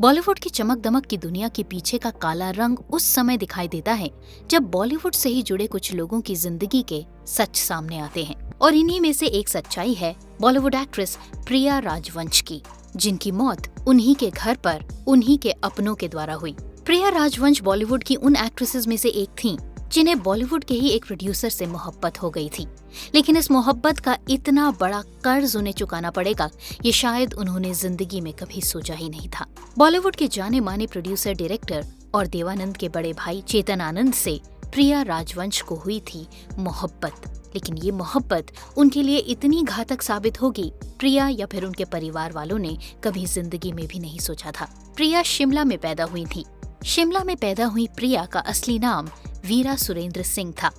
बॉलीवुड की चमक दमक की दुनिया के पीछे का काला रंग उस समय दिखाई देता है जब बॉलीवुड से ही जुड़े कुछ लोगों की जिंदगी के सच सामने आते हैं। और इन्हीं में से एक सच्चाई है बॉलीवुड एक्ट्रेस प्रिया राजवंश की, जिनकी मौत उन्हीं के घर पर उन्हीं के अपनों के द्वारा हुई। प्रिया राजवंश बॉलीवुड की उन एक्ट्रेसेस में से एक थीं जिन्हें बॉलीवुड के ही एक प्रोड्यूसर से मोहब्बत हो गई थी, लेकिन इस मोहब्बत का इतना बड़ा कर्ज उन्हें चुकाना पड़ेगा ये शायद उन्होंने जिंदगी में कभी सोचा ही नहीं था। बॉलीवुड के जाने माने प्रोड्यूसर, डायरेक्टर और देवानंद के बड़े भाई चेतन आनंद से प्रिया राजवंश को हुई थी मोहब्बत, लेकिन ये मोहब्बत उनके लिए इतनी घातक साबित होगी प्रिया या फिर उनके परिवार वालों ने कभी जिंदगी में भी नहीं सोचा था। प्रिया शिमला में पैदा हुई थी। शिमला में पैदा हुई प्रिया का असली नाम वीरा सुरेंद्र सिंह था,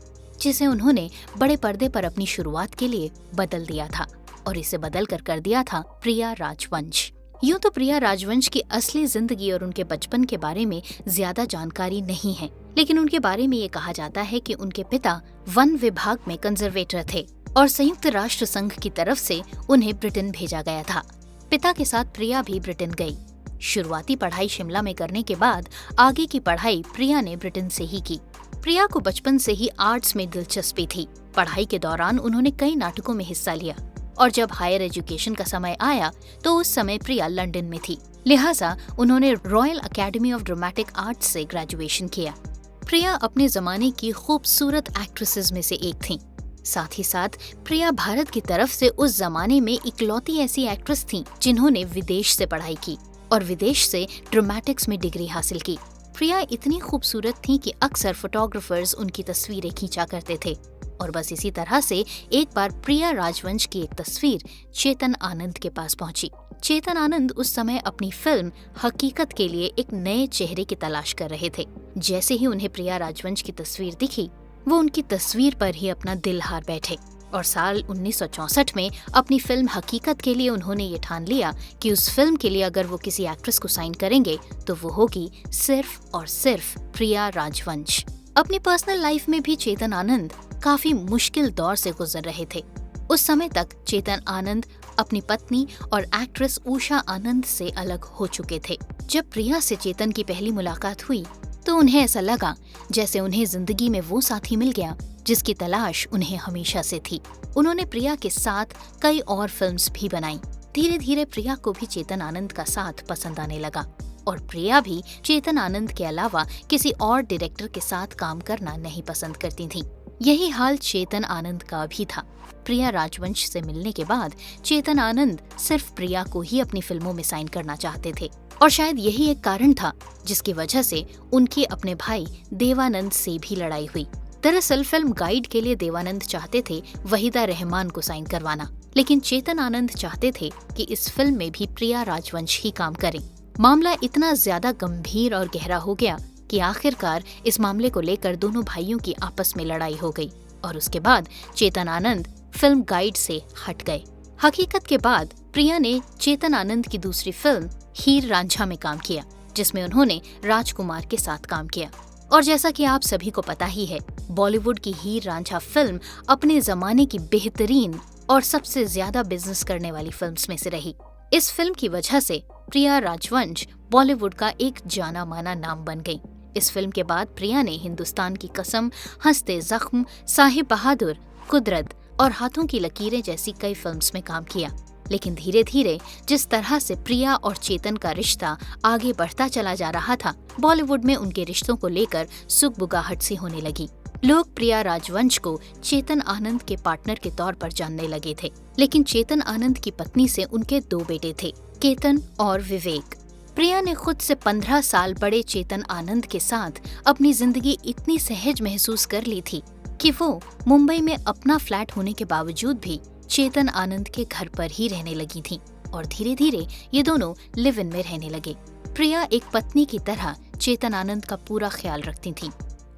जिसे उन्होंने बड़े पर्दे पर अपनी शुरुआत के लिए बदल दिया था और इसे बदल कर दिया था प्रिया राजवंश। यूं तो प्रिया राजवंश की असली जिंदगी और उनके बचपन के बारे में ज्यादा जानकारी नहीं है, लेकिन उनके बारे में ये कहा जाता है कि उनके पिता वन विभाग में कंजर्वेटर थे और संयुक्त राष्ट्र संघ की तरफ से उन्हें ब्रिटेन भेजा गया था। पिता के साथ प्रिया भी ब्रिटेन गई। शुरुआती पढ़ाई शिमला में करने के बाद आगे की पढ़ाई प्रिया ने ब्रिटेन से ही की। प्रिया को बचपन से ही आर्ट्स में दिलचस्पी थी। पढ़ाई के दौरान उन्होंने कई नाटकों में हिस्सा लिया और जब हायर एजुकेशन का समय आया तो उस समय प्रिया लंदन में थी, लिहाजा उन्होंने royal academy of dramatic arts से ग्रेजुएशन किया। प्रिया अपने जमाने की खूबसूरत एक्ट्रेसेस में से एक थीं। साथ ही साथ प्रिया भारत की तरफ से उस जमाने में इकलौती ऐसी एक्ट्रेस थीं जिन्होंने विदेश से पढ़ाई की और विदेश से ड्रामेटिक्स में डिग्री हासिल की। प्रिया इतनी खूबसूरत थी कि अक्सर फोटोग्राफर्स उनकी तस्वीरें खींचा करते थे और बस इसी तरह से एक बार प्रिया राजवंश की एक तस्वीर चेतन आनंद के पास पहुंची। चेतन आनंद उस समय अपनी फिल्म हकीकत के लिए एक नए चेहरे की तलाश कर रहे थे। जैसे ही उन्हें प्रिया राजवंश की तस्वीर दिखी, वो उनकी तस्वीर पर ही अपना दिल हार बैठे और साल 1964 में अपनी फिल्म हकीकत के लिए उन्होंने ये ठान लिया कि उस फिल्म के लिए अगर वो किसी एक्ट्रेस को साइन करेंगे तो वो होगी सिर्फ और सिर्फ प्रिया राजवंश। अपनी पर्सनल लाइफ में भी चेतन आनंद काफी मुश्किल दौर से गुजर रहे थे। उस समय तक चेतन आनंद अपनी पत्नी और एक्ट्रेस उषा आनंद से अलग हो चुके थे। जब प्रिया से चेतन की पहली मुलाकात हुई तो उन्हें ऐसा लगा जैसे उन्हें जिंदगी में वो साथी मिल गया जिसकी तलाश उन्हें हमेशा से थी। उन्होंने प्रिया के साथ कई और फिल्म्स भी बनाई। धीरे धीरे प्रिया को भी चेतन आनंद का साथ पसंद आने लगा और प्रिया भी चेतन आनंद के अलावा किसी और डायरेक्टर के साथ काम करना नहीं पसंद करती थी। यही हाल चेतन आनंद का भी था। प्रिया राजवंश से मिलने के बाद चेतन आनंद सिर्फ प्रिया को ही अपनी फिल्मों में साइन करना चाहते थे और शायद यही एक कारण था जिसकी वजह से उनके अपने भाई देवानंद से भी लड़ाई हुई। दरअसल फिल्म गाइड के लिए देवानंद चाहते थे वहीदा रहमान को साइन करवाना, लेकिन चेतन आनंद चाहते थे कि इस फिल्म में भी प्रिया राजवंश ही काम करें। मामला इतना ज्यादा गंभीर और गहरा हो गया कि आखिरकार इस मामले को लेकर दोनों भाइयों की आपस में लड़ाई हो गई और उसके बाद चेतन आनंद फिल्म गाइड से हट गए। हकीकत के बाद प्रिया ने चेतन आनंद की दूसरी फिल्म हीर रांझा में काम किया, जिसमें उन्होंने राजकुमार के साथ काम किया। और जैसा कि आप सभी को पता ही है, बॉलीवुड की हीर रांझा फिल्म अपने जमाने की बेहतरीन और सबसे ज्यादा बिजनेस करने वाली फिल्म्स में से रही। इस फिल्म की वजह से प्रिया राजवंश बॉलीवुड का एक जाना माना नाम बन गई। इस फिल्म के बाद प्रिया ने हिंदुस्तान की कसम, हंसते जख्म, साहिब बहादुर, कुदरत और हाथों की लकीरें जैसी कई फिल्म्स में काम किया। लेकिन धीरे धीरे जिस तरह से प्रिया और चेतन का रिश्ता आगे बढ़ता चला जा रहा था, बॉलीवुड में उनके रिश्तों को लेकर सुगबुगाहट सी होने लगी। लोग प्रिया राजवंश को चेतन आनंद के पार्टनर के तौर पर जानने लगे थे, लेकिन चेतन आनंद की पत्नी से उनके 2 बेटे थे, केतन और विवेक। प्रिया ने खुद से 15 साल बड़े चेतन आनंद के साथ अपनी जिंदगी इतनी सहज महसूस कर ली थी कि वो मुंबई में अपना फ्लैट होने के बावजूद भी चेतन आनंद के घर पर ही रहने लगी थीं और धीरे धीरे ये दोनों लिव इन में रहने लगे। प्रिया एक पत्नी की तरह चेतन आनंद का पूरा ख्याल रखती थीं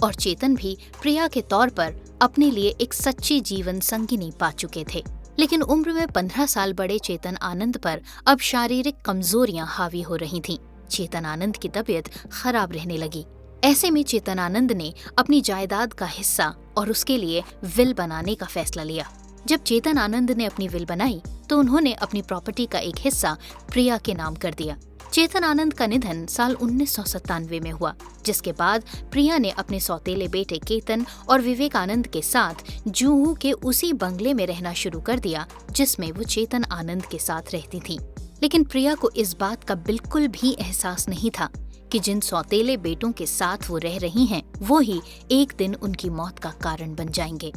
और चेतन भी प्रिया के तौर पर अपने लिए एक सच्ची जीवन संगिनी पा चुके थे। लेकिन उम्र में 15 साल बड़े चेतन आनंद पर अब शारीरिक कमजोरियां हावी हो रही थीं। चेतन आनंद की तबीयत खराब रहने लगी। ऐसे में चेतन आनंद ने अपनी जायदाद का हिस्सा और उसके लिए विल बनाने का फैसला लिया। जब चेतन आनंद ने अपनी विल बनाई तो उन्होंने अपनी प्रॉपर्टी का एक हिस्सा प्रिया के नाम कर दिया, चेतन आनंद का निधन साल 1997 में हुआ, जिसके बाद प्रिया ने अपने सौतेले बेटे केतन और विवेक आनंद के साथ जुहू के उसी बंगले में रहना शुरू कर दिया जिसमें वो चेतन आनंद के साथ रहती थी। लेकिन प्रिया को इस बात का बिल्कुल भी एहसास नहीं था कि जिन सौतेले बेटों के साथ वो रह रही हैं, वो ही एक दिन उनकी मौत का कारण बन जाएंगे।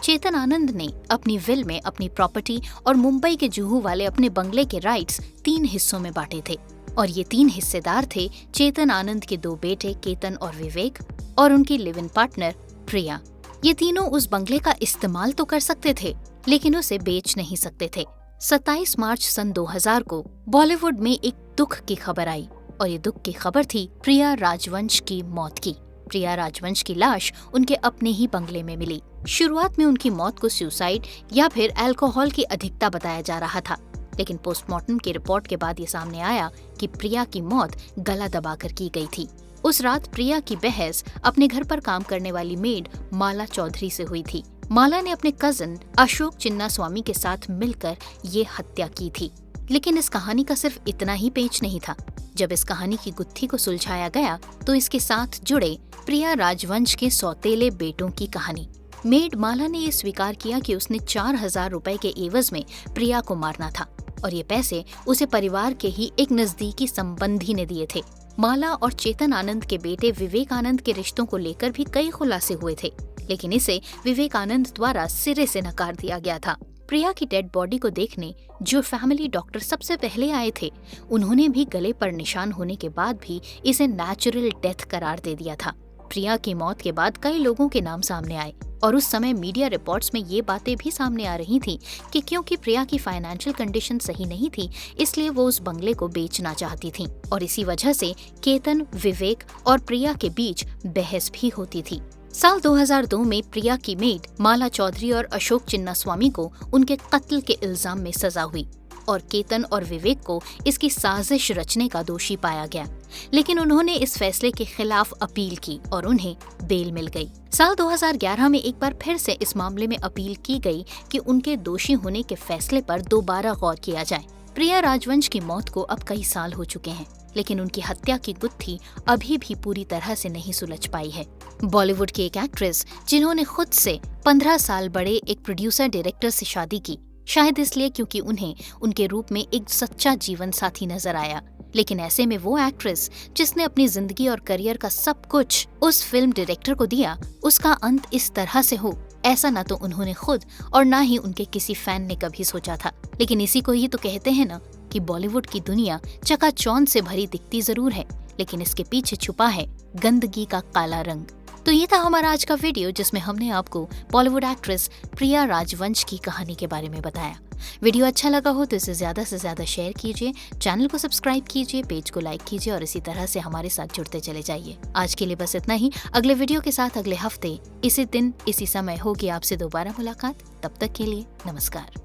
चेतन आनंद ने अपनी विल में अपनी प्रॉपर्टी और मुंबई के जुहू वाले अपने बंगले के राइट्स 3 हिस्सों में बांटे थे और ये 3 हिस्सेदार थे चेतन आनंद के 2 बेटे केतन और विवेक और उनकी लिव इन पार्टनर प्रिया। ये तीनों उस बंगले का इस्तेमाल तो कर सकते थे, लेकिन उसे बेच नहीं सकते थे। 27 मार्च सन 2000 को बॉलीवुड में एक दुख की खबर आई और ये दुख की खबर थी प्रिया राजवंश की मौत की। प्रिया राजवंश की लाश उनके अपने ही बंगले में मिली। शुरुआत में उनकी मौत को सुसाइड या फिर अल्कोहल की अधिकता बताया जा रहा था, लेकिन पोस्टमार्टम की रिपोर्ट के बाद ये सामने आया कि प्रिया की मौत गला दबाकर की गई थी। उस रात प्रिया की बहस अपने घर पर काम करने वाली मेड माला चौधरी से हुई थी। माला ने अपने कजन अशोक चिन्नास्वामी के साथ मिलकर ये हत्या की थी। लेकिन इस कहानी का सिर्फ इतना ही पेच नहीं था। जब इस कहानी की गुत्थी को सुलझाया गया तो इसके साथ जुड़े प्रिया राजवंश के सौतेले बेटों की कहानी। मेड माला ने ये स्वीकार किया कि उसने 4000 रुपए के एवज में प्रिया को मारना था और ये पैसे उसे परिवार के ही एक नजदीकी संबंधी ने दिए थे। माला और चेतन आनंद के बेटे विवेक आनंद के रिश्तों को लेकर भी कई खुलासे हुए थे, लेकिन इसे विवेक आनंद द्वारा सिरे से नकार दिया गया था। प्रिया की डेड बॉडी को देखने जो फैमिली डॉक्टर सबसे पहले आए थे, उन्होंने भी गले पर निशान होने के बाद भी इसे नेचुरल डेथ करार दे दिया था। प्रिया की मौत के बाद कई लोगों के नाम सामने आए और उस समय मीडिया रिपोर्ट्स में ये बातें भी सामने आ रही थी कि क्योंकि प्रिया की फाइनेंशियल कंडीशन सही नहीं थी, इसलिए वो उस बंगले को बेचना चाहती थी और इसी वजह से केतन, विवेक और प्रिया के बीच बहस भी होती थी। साल 2002 में प्रिया की मेड माला चौधरी और अशोक चिन्नास्वामी को उनके कत्ल के इल्जाम में सजा हुई और केतन और विवेक को इसकी साजिश रचने का दोषी पाया गया, लेकिन उन्होंने इस फैसले के खिलाफ अपील की और उन्हें बेल मिल गई। साल 2011 में एक बार फिर से इस मामले में अपील की गई कि उनके दोषी होने के फैसले पर दोबारा गौर किया जाए। प्रिया राजवंश की मौत को अब कई साल हो चुके हैं, लेकिन उनकी हत्या की गुत्थी अभी भी पूरी तरह से नहीं सुलझ पाई है। बॉलीवुड की एक एक्ट्रेस जिन्होंने खुद से 15 साल बड़े एक प्रोड्यूसर डायरेक्टर से शादी की, शायद इसलिए क्योंकि उन्हें उनके रूप में एक सच्चा जीवन साथी नजर आया। लेकिन ऐसे में वो एक्ट्रेस जिसने अपनी जिंदगी और करियर का सब कुछ उस फिल्म डायरेक्टर को दिया, उसका अंत इस तरह से हो, ऐसा ना तो उन्होंने खुद और ना ही उनके किसी फैन ने कभी सोचा था। लेकिन इसी को ही तो कहते हैं ना कि बॉलीवुड की दुनिया चकाचौंध से भरी दिखती जरूर है, लेकिन इसके पीछे छुपा है गंदगी का काला रंग। तो ये था हमारा आज का वीडियो, जिसमें हमने आपको बॉलीवुड एक्ट्रेस प्रिया राजवंश की कहानी के बारे में बताया। वीडियो अच्छा लगा हो तो इसे ज्यादा से ज्यादा शेयर कीजिए, चैनल को सब्सक्राइब कीजिए, पेज को लाइक कीजिए और इसी तरह से हमारे साथ जुड़ते चले जाइए। आज के लिए बस इतना ही। अगले वीडियो के साथ अगले हफ्ते इसी दिन इसी समय होगी आपसे दोबारा मुलाकात। तब तक के लिए नमस्कार।